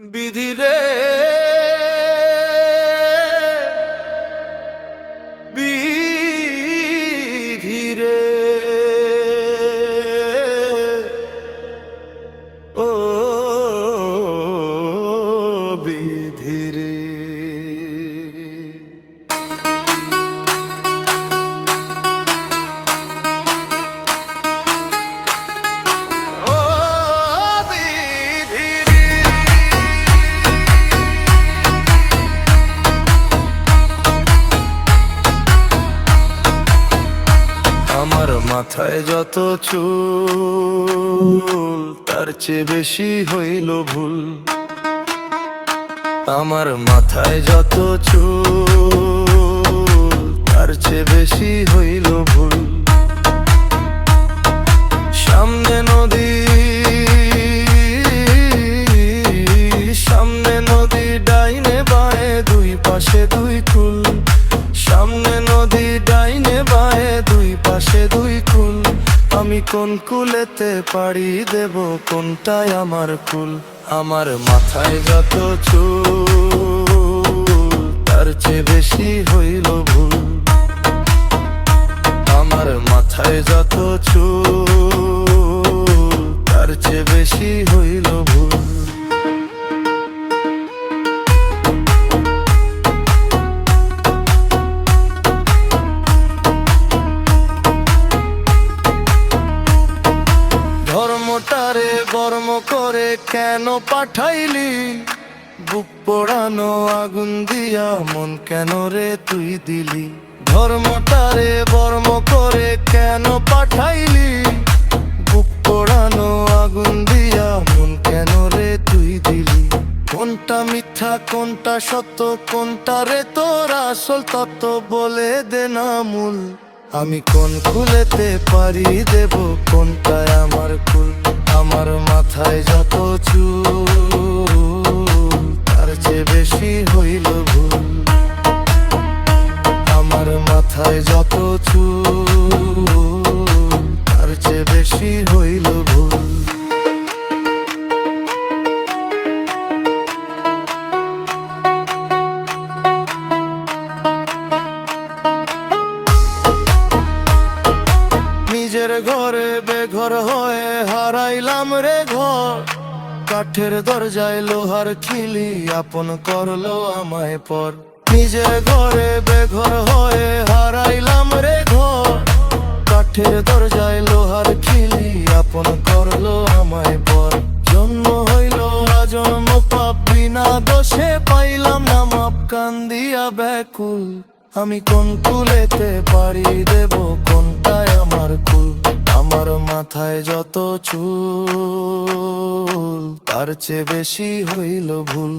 বিধিরে বিধিরে ও বিধিরে আমার মাথায় যত চুল তার চেয়ে বেশি হইল ভুল। আমার মাথায় যত চুল তার চেয়ে বেশি হইল ভুল। সামনে নদী সামনে নদী ডাইনে বাঁয়ে দুই পাশে দুই কুল। সামনে নদী ডাইনে বাঁয়ে দুই পাশে দুই কুল। আমি কোন কুলেতে পাড়ি দেব, কোনটায় আমার কুল? আমার মাথায় যত চুল তার চেয়ে বেশি হইল ভুল। আমার মাথায় যত চুল তার চেয়ে বেশি হইল ভুল। ধর্মটারে বর্ম করে কেন পাঠাইলি? বুক পোড়ানো আগুন দিয়া মন কেন রে তুই দিলি? ধর্মটারে বর্ম করে কেন পাঠাইলি? বুক পোড়ানো আগুন দিয়া মন কেন রে তুই দিলি? কোনটা মিথ্যা কোনটা সত্য, কোনটা রে তোর আসল তত্ত্ব বলে দে না মূল। আমি কোন কুলেতে পাড়ি দেব, কোনটায় আমার কুল? আমার মাথায় যত চুল তার চেয়ে বেশি হইল ভুল। আমার মাথায় যত চুল তার চেয়ে বেশি হইল ভুল। নিজের ঘরে বেঘর হয়ে হারাইলাম রে ঘর। কাঠের দরজায় লোহার খিলি আপন করলো আমায় পর। নিজের ঘরে বেঘর হয়ে হারাইলাম রে ঘর। কাঠের দরজায় লোহার খিলি আপন করলো আমায় পর। জন্ম হইল আজন্ম পাপ, বিনা দোষে পাইলাম না মাপ, কান্দিয়া ব্যাকুল। আমি কোন কুলেতে পাড়ি দেব, কোনটায় আমার কুল? আমার মাথায় যত চুল তার চেয়ে বেশি হইল ভুল।